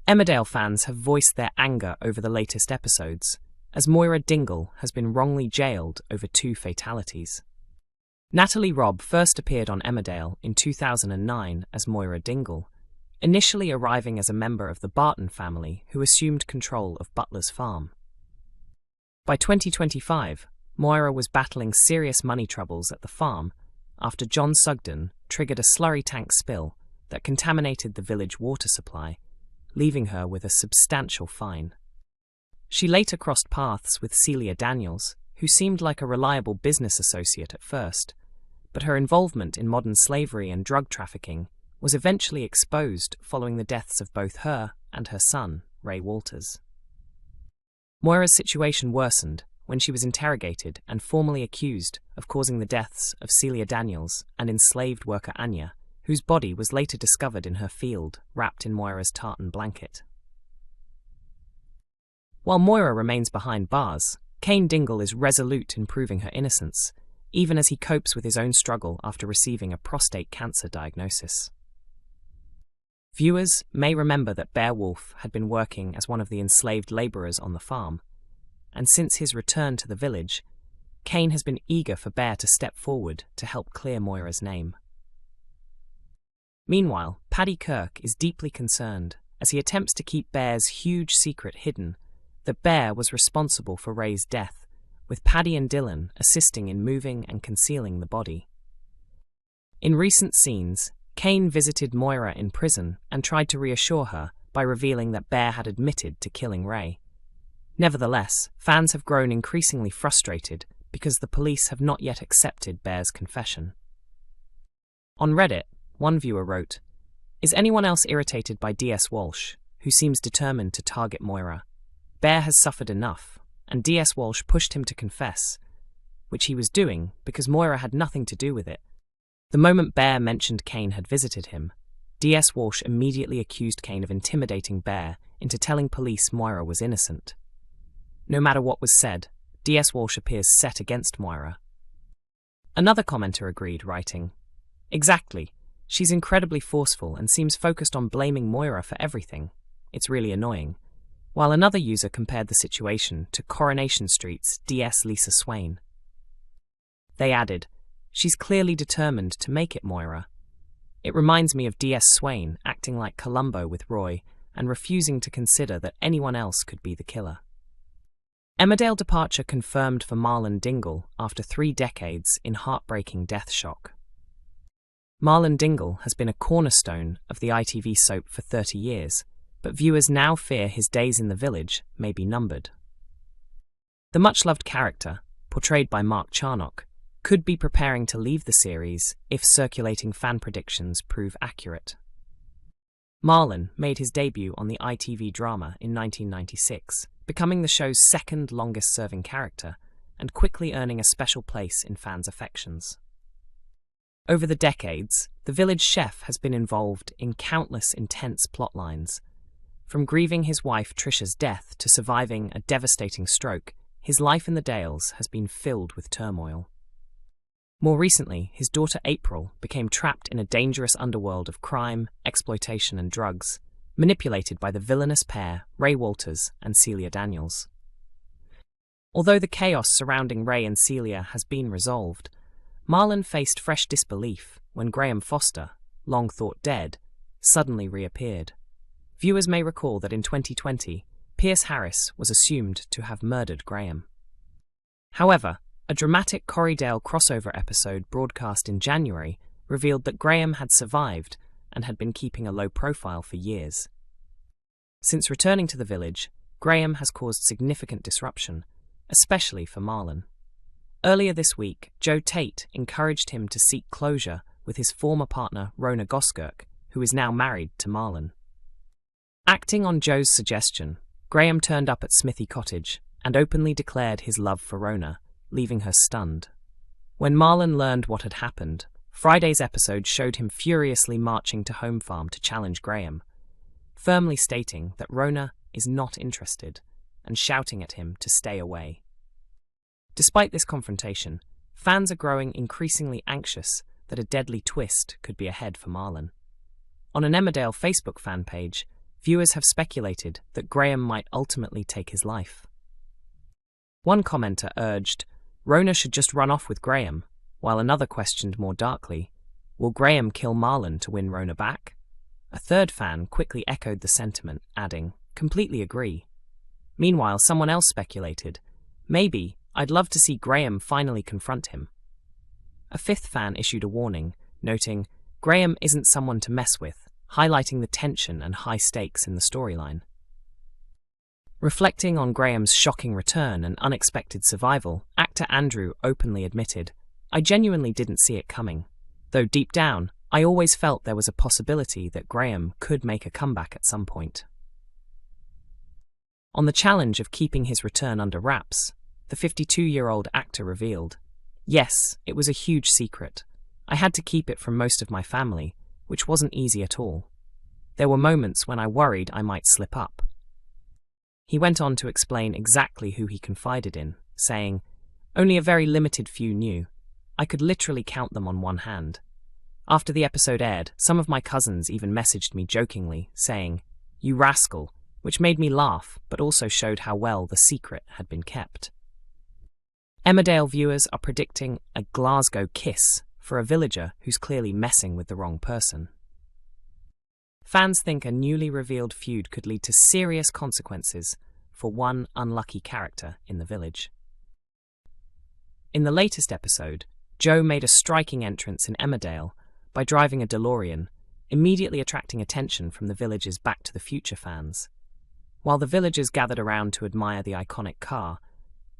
Emmerdale fans have voiced their anger over the latest episodes, as Moira Dingle has been wrongly jailed over 2 fatalities. Natalie Robb first appeared on Emmerdale in 2009 as Moira Dingle, initially arriving as a member of the Barton family who assumed control of Butler's farm. By 2025, Moira was battling serious money troubles at the farm after John Sugden triggered a slurry tank spill that contaminated the village water supply, leaving her with a substantial fine. She later crossed paths with Celia Daniels, who seemed like a reliable business associate at first, but her involvement in modern slavery and drug trafficking was eventually exposed following the deaths of both her and her son, Ray Walters. Moira's situation worsened when she was interrogated and formally accused of causing the deaths of Celia Daniels and enslaved worker Anya, whose body was later discovered in her field, wrapped in Moira's tartan blanket. While Moira remains behind bars, Cain Dingle is resolute in proving her innocence, even as he copes with his own struggle after receiving a prostate cancer diagnosis. Viewers may remember that Beowulf had been working as one of the enslaved labourers on the farm, and since his return to the village, Cain has been eager for Bear to step forward to help clear Moira's name. Meanwhile, Paddy Kirk is deeply concerned as he attempts to keep Bear's huge secret hidden that Bear was responsible for Ray's death, with Paddy and Dylan assisting in moving and concealing the body. In recent scenes, Cain visited Moira in prison and tried to reassure her by revealing that Bear had admitted to killing Ray. Nevertheless, fans have grown increasingly frustrated because the police have not yet accepted Bear's confession. On Reddit, one viewer wrote, "Is anyone else irritated by DS Walsh, who seems determined to target Moira? Bear has suffered enough, and DS Walsh pushed him to confess, which he was doing because Moira had nothing to do with it. The moment Bear mentioned Cain had visited him, DS Walsh immediately accused Cain of intimidating Bear into telling police Moira was innocent. No matter what was said, DS Walsh appears set against Moira." Another commenter agreed, writing, "Exactly. She's incredibly forceful and seems focused on blaming Moira for everything. It's really annoying." While another user compared the situation to Coronation Street's DS Lisa Swain. They added, "She's clearly determined to make it Moira. It reminds me of DS Swain acting like Columbo with Roy and refusing to consider that anyone else could be the killer." Emmerdale departure confirmed for Moira Dingle after 3 decades in heartbreaking death shock. Moira Dingle has been a cornerstone of the ITV soap for 30 years, but viewers now fear his days in the village may be numbered. The much-loved character, portrayed by Mark Charnock, could be preparing to leave the series if circulating fan predictions prove accurate. Marlon made his debut on the ITV drama in 1996, becoming the show's 2nd longest-serving character and quickly earning a special place in fans' affections. Over the decades, the village chef has been involved in countless intense plotlines. From grieving his wife Trisha's death to surviving a devastating stroke, his life in the Dales has been filled with turmoil. More recently, his daughter April became trapped in a dangerous underworld of crime, exploitation and drugs, manipulated by the villainous pair Ray Walters and Celia Daniels. Although the chaos surrounding Ray and Celia has been resolved, Marlon faced fresh disbelief when Graham Foster, long thought dead, suddenly reappeared. Viewers may recall that in 2020, Pierce Harris was assumed to have murdered Graham. However, a dramatic Corriedale crossover episode broadcast in January revealed that Graham had survived and had been keeping a low profile for years. Since returning to the village, Graham has caused significant disruption, especially for Marlon. Earlier this week, Joe Tate encouraged him to seek closure with his former partner Rona Goskirk, who is now married to Marlon. Acting on Joe's suggestion, Graham turned up at Smithy Cottage and openly declared his love for Rona, leaving her stunned. When Marlon learned what had happened, Friday's episode showed him furiously marching to Home Farm to challenge Graham, firmly stating that Rona is not interested and shouting at him to stay away. Despite this confrontation, fans are growing increasingly anxious that a deadly twist could be ahead for Marlon. On an Emmerdale Facebook fan page, viewers have speculated that Graham might ultimately take his life. One commenter urged, Rona should just run off with Graham, while another questioned more darkly, will Graham kill Marlon to win Rona back? A third fan quickly echoed the sentiment, adding, completely agree. Meanwhile, someone else speculated, maybe, I'd love to see Graham finally confront him. A fifth fan issued a warning, noting, Graham isn't someone to mess with, highlighting the tension and high stakes in the storyline. Reflecting on Graham's shocking return and unexpected survival, actor Andrew openly admitted, I genuinely didn't see it coming, though deep down, I always felt there was a possibility that Graham could make a comeback at some point. On the challenge of keeping his return under wraps, the 52-year-old actor revealed, yes, it was a huge secret. I had to keep it from most of my family, which wasn't easy at all. There were moments when I worried I might slip up. He went on to explain exactly who he confided in, saying, only a very limited few knew. I could literally count them on one hand. After the episode aired, some of my cousins even messaged me jokingly, saying, you rascal, which made me laugh but also showed how well the secret had been kept. Emmerdale viewers are predicting a Glasgow kiss for a villager who's clearly messing with the wrong person. Fans think a newly revealed feud could lead to serious consequences for one unlucky character in the village. In the latest episode, Joe made a striking entrance in Emmerdale by driving a DeLorean, immediately attracting attention from the village's Back to the Future fans. While the villagers gathered around to admire the iconic car,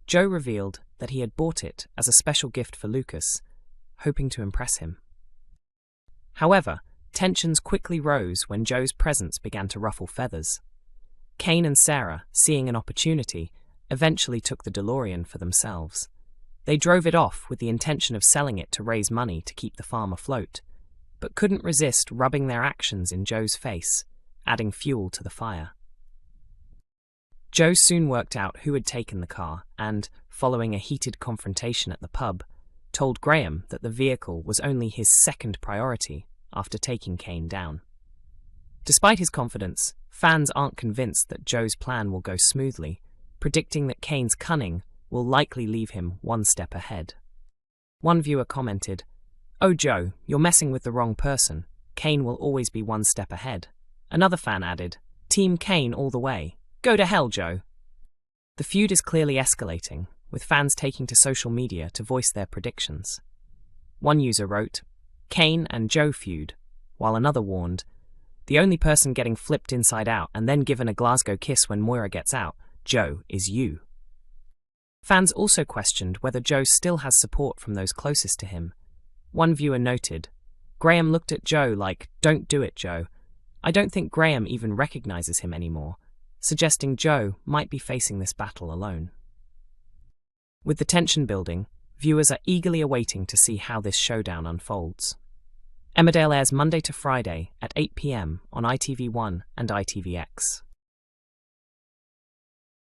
Joe revealed that he had bought it as a special gift for Lucas, hoping to impress him. However, tensions quickly rose when Joe's presence began to ruffle feathers. Cain and Sarah, seeing an opportunity, eventually took the DeLorean for themselves. They drove it off with the intention of selling it to raise money to keep the farm afloat, but couldn't resist rubbing their actions in Joe's face, adding fuel to the fire. Joe soon worked out who had taken the car and, following a heated confrontation at the pub, told Graham that the vehicle was only his second priority after taking Cain down. Despite his confidence, fans aren't convinced that Joe's plan will go smoothly, predicting that Cain's cunning will likely leave him one step ahead. One viewer commented, oh Joe, you're messing with the wrong person. Cain will always be one step ahead. Another fan added, Team Cain all the way. Go to hell, Joe. The feud is clearly escalating, with fans taking to social media to voice their predictions. One user wrote, Cain and Joe feud, while another warned, the only person getting flipped inside out and then given a Glasgow kiss when Moira gets out, Joe, is you. Fans also questioned whether Joe still has support from those closest to him. One viewer noted, Graham looked at Joe like, don't do it, Joe. I don't think Graham even recognizes him anymore, suggesting Joe might be facing this battle alone. With the tension building, viewers are eagerly awaiting to see how this showdown unfolds. Emmerdale airs Monday to Friday at 8 p.m. on ITV1 and ITVX.